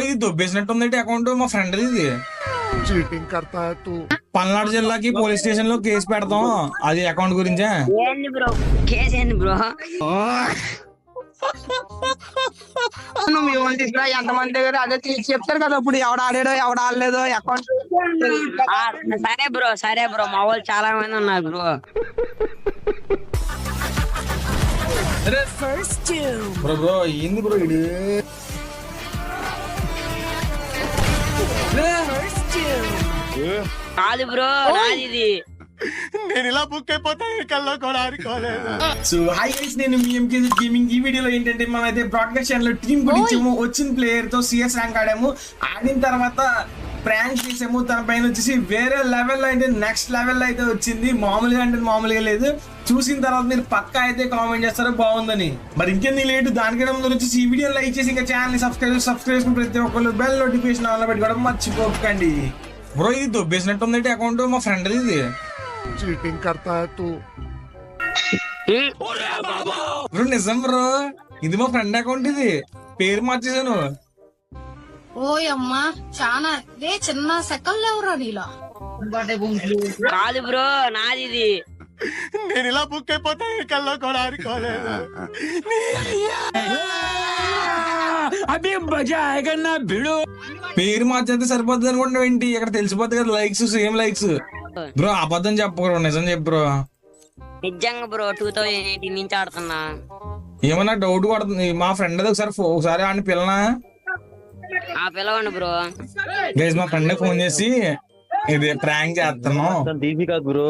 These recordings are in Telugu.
ఇది దొబ్బేసినట్టుందంటే అకౌంట్ మా ఫ్రెండ్ ఇది. चीटिंग करता है तू। పల్నాడు జిల్లాకి పోలీస్ స్టేషన్ లో కేసు పెడతాం అది అకౌంట్ గురించే. ఏంది బ్రో కేసు ఏంది బ్రో? ఎంతమంది దగ్గర అదే చెప్తారు కదా ఇప్పుడు ఎవడ ఆడాడో ఎవడ ఆడలేదో అకౌంట్. సరే బ్రో మా వాళ్ళు చాలా మంది ఉన్నారు బ్రో. బ్రో బ్రో ఏంది బ్రో ఇది? కాదు బ్రో నాది ఇది. నేను ఇలా బుక్ అయిపోతా కల్లో కూడా ఆడుకోలేదు. సో హాయ్ గైస్, నేను మీ ఎంకేజీ గేమింగ్. ఈ వీడియోలో ఏంటంటే మనం అయితే బ్రాడ్కాస్ట్ ఛానల్ టీం గురించి వచ్చిన ప్లేయర్ తో సిఎస్ ర్యాంక్ ఆడాము. ఆడిన తర్వాత ప్రాంక్ చేసాము. తన పైన వచ్చేసి వేరే లెవెల్ అయితే నెక్స్ట్ లెవెల్ అయితే వచ్చింది. మామూలుగా అంటే మామూలుగా లేదు. చూసిన తర్వాత మీరు పక్కా అయితే కామెంట్ చేస్తారో బాగుందని. మరి ఇంకెందుకు లేటు దానికన్నా ముందు వచ్చేసి ఈ వీడియో లైక్ చేసి ఇంకా ఛానల్ సబ్స్క్రైబ్ ప్రతి ఒక్కరు బెల్ నోటిఫికేషన్ ఆన్ లో పెట్టుకోవడం మర్చిపోకండి. బ్రో ఇది దొబ్బేసినట్టుందంటే అకౌంట్ మా ఫ్రెండ్ ఇది. चीटिंग करता है तू। బ్రో నిజం బ్రో, ఇది మా ఫ్రెండ్ అకౌంట్. ఇది పేరు మార్చేసాను. ఓయమ్మా చాలా ఇదే చిన్న సెకండ్ లేవురా నీలో. కాదు బ్రో నాది ఇది. నేను ఇలా బుక్ అయిపోతా కల్లో కూడా ఆడుకోలేదు. పేరు మార్చేస్తే సరిపోతుంది అనుకుంటున్నావు ఏంటి? ఇక్కడ తెలిసిపోతుంది కదా లైక్స్ సేమ్ లైక్స్. బ్రో అబద్ధం చెప్పు, నిజం చెప్పు బ్రో. నిజంగా బ్రో 2018 నుంచి ఆడుతున్నా. ఏమన్నా డౌట్ పడుతుంది. మా ఫ్రెండ్ ఒకసారి ఆడిని పిల్లనా పిలవండి బ్రో. గైస్ మా ఫ్రెండ్ ఫోన్ చేసి ఇది ప్రాంక్ చేస్తాను కాదు బ్రో,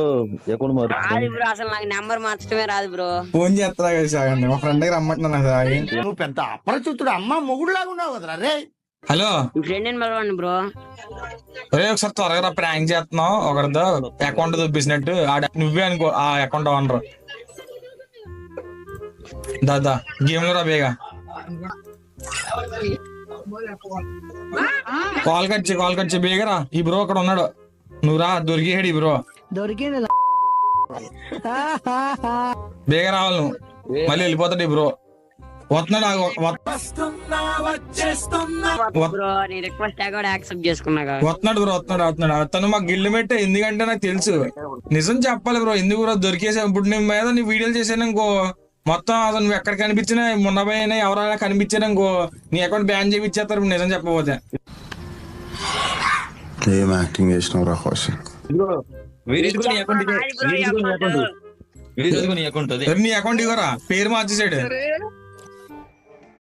అసలు నాకు నెంబర్ మార్చడమే రాదు బ్రో. ఫోన్ చేస్తా గైస్, ఆగండి. మా ఫ్రెండ్ దగ్గర రమ్మంటున్నా సాగి. నువ్వు పెద్ద అపరిచితుడు అమ్మ మొగుడు లాగా ఉన్నావు కదరా రే. హలో మీ ఫ్రెండ్ ని పిలవండి బ్రో. ఒకసారి త్వరగా ప్రాంక్ చేస్తున్నావు. ఒకరితో అకౌంట్ చూపిస్తున్నట్టు నువ్వే అనుకో ఆ అకౌంట్ ఓనర్. దాదా గేమ్ లో రా బేగా. కాల్ కట్ చే బేగరా. ఈ బ్రో అక్కడ ఉన్నాడు, నువ్వు రా. దొరికేడు ఈ బ్రో, బేగ రావాలి నువ్వు. మళ్ళీ వెళ్ళిపోతాడు ఈ బ్రో. వస్తున్నాడు బ్రో నీ రిక్వెస్ట్ కూడా యాక్సెప్ట్ చేసుకున్నాగా. వస్తున్నాడు బ్రో, వస్తున్నాడు. అతను మా గిల్లు మెట్టే. ఎందుకంటే నాకు తెలుసు. నిజం చెప్పాలి బ్రో, ఎందుకు బ్రో దొరికేసా. ఇప్పుడు నేను మీద నీ వీడియోలు చేసాను ఇంకో మొత్తం అసలు నువ్వు ఎక్కడ కనిపించినా మొన్నపోయినా ఎవరైనా కనిపించాను ఇంకో నీ అకౌంట్ బ్యాన్ చేయించేస్తారు నిజం చెప్పబోతే. ఏం యాక్టింగ్ చేసినావు రా హోషి? నీ అకౌంట్ ఇవ్వరా, పేరు మార్చేసాడు.